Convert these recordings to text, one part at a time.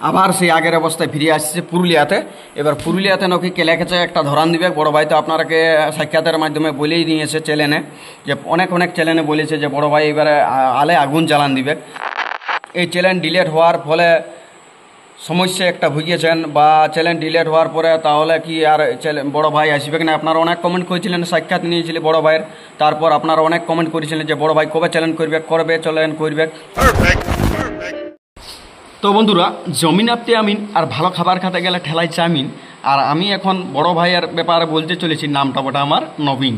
আবার সেই আগের অবস্থায় ফিরে আসছে পুরুলিয়াতে। এবার পুরুলিয়াতে নাকি কেলেকেছে একটা ধরান দিবে বড় ভাই। তো আপনারাকে সাক্ষাতের মাধ্যমে বলেই দিয়েছে চ্যানেলে, যে অনেক চ্যানেলে বলেছে যে বড় ভাই এবারে আলে আগুন জ্বালান দিবে। এই চ্যানেল ডিলেট হওয়ার ফলে সমস্যা একটা ভুগিয়েছেন, বা চ্যানেল ডিলেট হওয়ার পরে তাহলে কি আর বড় ভাই আসবে কিনা। আপনারা অনেক কমেন্ট করেছিলেন, সাক্ষাৎ নিয়েছিলেন বড় ভাইয়ের। তারপর আপনারা অনেক কমেন্ট করেছিলেন যে বড় ভাই কবে চ্যানেল করবে চ্যানেল করবে। তো বন্ধুরা, জমিন আপতে আমিন আর ভালো খাবার খেতে গেলে ঠেলাই চাউমিন। আর আমি এখন বড় ভাইয়ের ব্যাপারে বলতে চলেছি, নামটা ওটা আমার নবীন।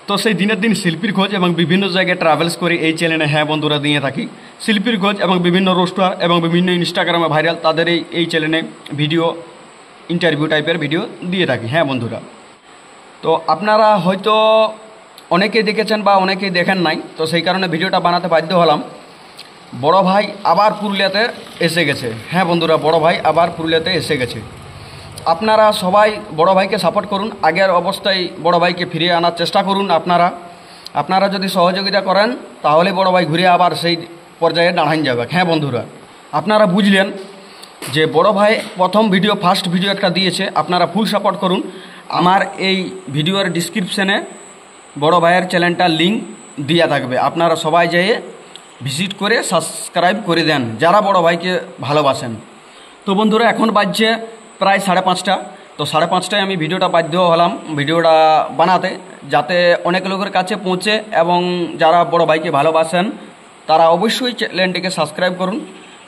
তো সেই দিনের দিন শিল্পীর খোঁজ এবং বিভিন্ন জায়গায় ট্রাভেলস করে এই চ্যানেলে হ্যাঁ বন্ধুরা দিয়ে থাকি। শিল্পীর খোঁজ এবং বিভিন্ন রোস্টার এবং বিভিন্ন ইনস্টাগ্রামে ভাইরাল তাদের এই চ্যানেলে ভিডিও ইন্টারভিউ টাইপের ভিডিও দিয়ে থাকি হ্যাঁ বন্ধুরা। তো আপনারা হয়তো অনেকেই দেখেছেন বা অনেকেই দেখেন নাই, তো সেই কারণে ভিডিওটা বানাতে বাধ্য হলাম। বড় ভাই আবার পুরুলিয়াতে এসে গেছে। হ্যাঁ বন্ধুরা, বড় ভাই আবার পুরুলিয়াতে এসে গেছে। আপনারা সবাই বড় ভাইকে সাপোর্ট করুন, আগের অবস্থায় বড় ভাইকে ফিরিয়ে আনার চেষ্টা করুন। আপনারা যদি সহযোগিতা করেন তাহলে বড় ভাই ঘুরে আবার সেই পর্যায়ে দাঁড়ান যাবে। হ্যাঁ বন্ধুরা, আপনারা বুঝলেন যে বড় ভাই প্রথম ভিডিও ফার্স্ট ভিডিও একটা দিয়েছে। আপনারা ফুল সাপোর্ট করুন। আমার এই ভিডিওর ডিসক্রিপশানে বড় ভাইয়ের চ্যানেলটার লিঙ্ক দেওয়া থাকবে, আপনারা সবাই যেয়ে ভিজিট করে সাবস্ক্রাইব করে দেন যারা বড় ভাইকে ভালোবাসেন। তো বন্ধুরা, এখন বাজছে প্রায় 5:30। তো 5:30টায় আমি ভিডিওটা বাধ্য হলাম ভিডিওটা বানাতে, যাতে অনেক লোকের কাছে পৌঁছে এবং যারা বড় ভাইকে ভালোবাসেন তারা অবশ্যই চ্যানেলটিকে সাবস্ক্রাইব করুন।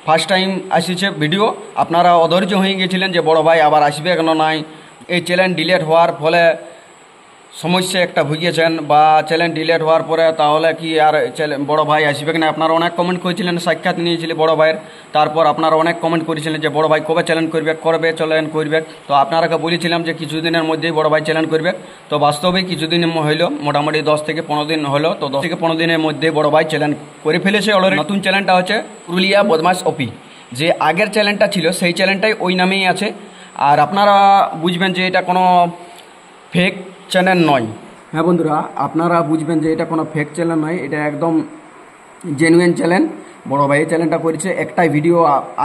ফার্স্ট টাইম আসছে ভিডিও, আপনারা অধৈর্য হয়ে গিয়েছিলেন যে বড় ভাই আবার আসবে কেন নাই। এই চ্যানেল ডিলেট হওয়ার ফলে সমস্যা একটা ভুগিয়েছেন, বা চ্যানেল ডিলেট হওয়ার পরে তাহলে কি আর বড় ভাই আসবে কিনা। আপনারা অনেক কমেন্ট করেছিলেন, সাক্ষাৎ নিয়েছিলেন বড় ভাইয়ের। তারপর আপনারা অনেক কমেন্ট করেছিলেন যে বড় ভাই কবে চ্যানেল চ্যানেল করবে। তো আপনারাকে বলেছিলাম যে কিছুদিনের মধ্যেই বড় ভাই চ্যানেল করবে। তো বাস্তবে কিছুদিন হইলো, মোটামুটি 10 থেকে 15 দিন হলো। তো 10 থেকে 15 দিনের মধ্যে বড় ভাই চ্যানেল করে ফেলেছে অলরেডি। নতুন চ্যানেলটা হচ্ছে পুরুলিয়া বদমাশ ওপি। যে আগের চ্যানেলটা ছিল সেই চ্যানেলটাই ওই নামেই আছে। আর আপনারা বুঝবেন যে এটা কোনো ফেক চ্যানেল নয়। হ্যাঁ বন্ধুরা, আপনারা বুঝবেন যে এটা কোনো ফেক চ্যানেল নয়, এটা একদম জেনুইন চ্যানেল। বড় ভাই চ্যানেলটা করেছে, একটাই ভিডিও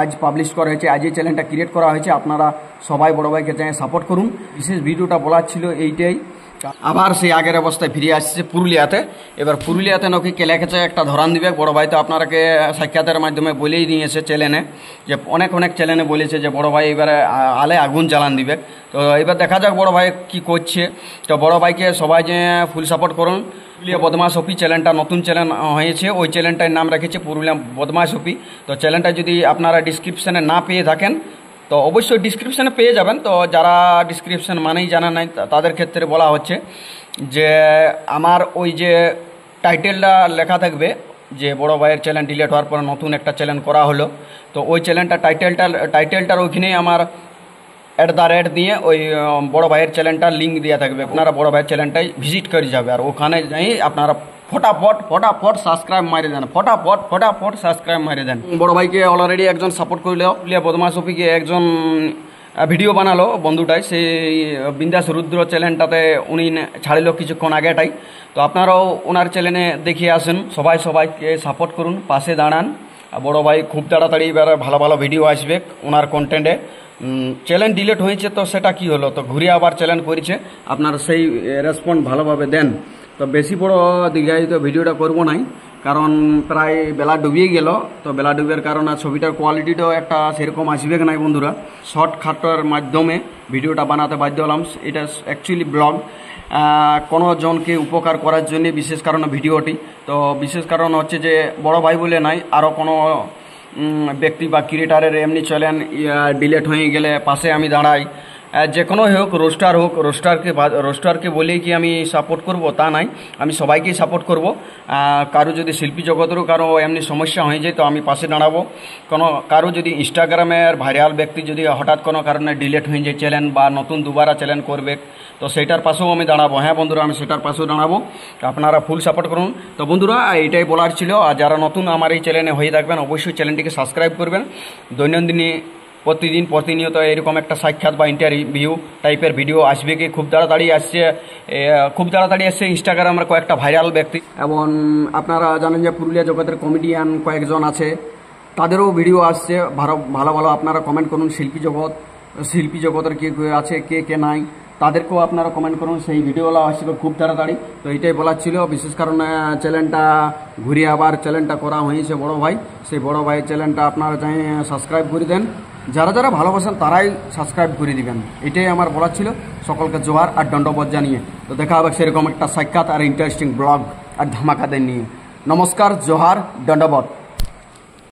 আজ পাবলিশ করা হয়েছে, আজ এই চ্যানেলটা ক্রিয়েট করা হয়েছে। আপনারা সবাই বড় ভাইকে চ্যানেল সাপোর্ট করুন। বিশেষ ভিডিওটা বলার ছিল এইটাই। আবার সেই আগের অবস্থায় ফিরে আসছে পুরুলিয়াতে। এবার পুরুলিয়াতে নাকি কেলেকেছে একটা ধরান দিবে বড় ভাই। তো আপনারাকে সাক্ষাতের মাধ্যমে বলেই দিয়েছে চ্যানেলে, যে অনেক চ্যানেলে বলেছে যে বড় ভাই এবারে আলে আগুন জ্বালান দিবে। তো এবার দেখা যাক বড় ভাই কি করছে। তো বড় ভাইকে সবাই যে ফুল সাপোর্ট করুন। পুরুলিয়া বদমাশ ওপি চ্যানেলটা নতুন চ্যানেল হয়েছে, ওই চ্যানেলটার নাম রেখেছে পুরুলিয়া বদমাশ ওপি। তো চ্যানেলটা যদি আপনারা ডিসক্রিপশানে না পেয়ে থাকেন তো অবশ্যই ডিসক্রিপশানে পেয়ে যাবেন। তো যারা ডিসক্রিপশান মানেই জানা নাই তাদের ক্ষেত্রে বলা হচ্ছে যে আমার ওই যে টাইটেলটা লেখা থাকবে যে বড় ভাইয়ের চ্যানেল ডিলেট হওয়ার পর নতুন একটা চ্যানেল করা হলো। তো ওই চ্যানেলটা টাইটেলটার ওইখানেই আমার @ দিয়ে ওই বড় ভাইয়ের চ্যানেলটার লিঙ্ক দেওয়া থাকবে। আপনারা বড় ভাইয়ের চ্যানেলটাই ভিজিট করে যাবে, আর ওখানে যাই আপনারা ফটাফট সাবস্ক্রাইব মারি দেন। ফটাফট সাবস্ক্রাইব মারি দেন। বড় ভাইকে অলরেডি একজন সাপোর্ট করলো, বদমাশ ওপিকে একজন ভিডিও বানালো বন্ধুটাই, সেই বিন্দাস রুদ্র চ্যানেলটাতে উনি ছাড়িল কিছুক্ষণ আগেটাই। তো আপনারাও ওনার চ্যানেলে দেখিয়ে আসেন, সবাইকে সাপোর্ট করুন, পাশে দাঁড়ান। বড় ভাই খুব তাড়াতাড়ি এবার ভালো ভিডিও আসবে ওনার কন্টেন্টে। চ্যানেল ডিলেট হয়েছে তো সেটা কি হলো, তো ঘুরে আবার চ্যানেল করেছে। আপনারা সেই রেসপন্স ভালোভাবে দেন। তো বেশি বড় দীর্ঘায়িত ভিডিওটা করবো নাই, কারণ প্রায় বেলা ডুবিয়ে গেল। তো বেলা ডুবের কারণে ছবিটার কোয়ালিটিটাও একটা সেরকম আসবে নাই বন্ধুরা। শর্টকাটের মাধ্যমে ভিডিওটা বানাতে বাধ্য হলাম। এটা অ্যাকচুয়ালি ব্লগ, কোনো জনকে উপকার করার জন্য বিশেষ কারণে ভিডিওটি। তো বিশেষ কারণ হচ্ছে যে বড় ভাই বলে নাই, আরও কোনো ব্যক্তি বা ক্রিয়েটারের এমনি চ্যানেল ডিলেট হয়ে গেলে পাশে আমি দাঁড়াই। যে কোনো হোক, রোস্টারকে বলেই কি আমি সাপোর্ট করব তা নাই, আমি সবাইকেই সাপোর্ট করব। কারো যদি শিল্পী জগতেরও কারো এমনি সমস্যা হয়ে যায় তো আমি পাশে দাঁড়াবো। কারো যদি ইনস্টাগ্রামের ভাইরাল ব্যক্তি যদি হঠাৎ কোনো কারণে ডিলেট হয়ে যায় চ্যানেল, বা নতুন দুবারা চ্যানেল করবে, তো সেটার পাশেও আমি দাঁড়াবো। হ্যাঁ বন্ধুরা, আমি সেটার পাশেও দাঁড়াবো। আপনারা ফুল সাপোর্ট করুন। তো বন্ধুরা, এইটাই বলার ছিল। আর যারা নতুন আমার এই চ্যানেলে হয়ে থাকবেন অবশ্যই চ্যানেলটিকে সাবস্ক্রাইব করবেন। দৈনন্দিনী প্রতিনিয়ত এরকম একটা সাক্ষাৎ বা ইন্টারভিউ টাইপের ভিডিও আসবে কি খুব তাড়াতাড়ি আসছে ইনস্টাগ্রামের কয়েকটা ভাইরাল ব্যক্তি। এবং আপনারা জানেন যে পুরুলিয়া জগতের কমেডিয়ান কয়েকজন আছে, তাদেরও ভিডিও আসছে ভালো ভালো ভালো। আপনারা কমেন্ট করুন, শিল্পী জগতের কে কে আছে, কে কে নাই, তাদেরকেও আপনারা কমেন্ট করুন। সেই ভিডিওগুলো আসবে খুব তাড়াতাড়ি। তো এইটাই বলার ছিল, বিশেষ কারণে চ্যানেলটা ঘুরিয়ে আবার চ্যানেলটা করা হয়েছে বড় ভাই। সেই বড় ভাইয়ের চ্যানেলটা আপনারা চাই সাবস্ক্রাইব করে দেন, যারা যারা ভালোবাসেন তারাই সাবস্ক্রাইব করে দিবেন। এটাই আমার বলার ছিল। সকলকে জোহার আর দণ্ডবোধ জানিয়ে তো দেখা হবে সেরকম একটা সাক্ষাৎ আর ইন্টারেস্টিং ব্লগ আর ধামাকাদের নিয়ে। নমস্কার, জোহার, দণ্ডবোধ।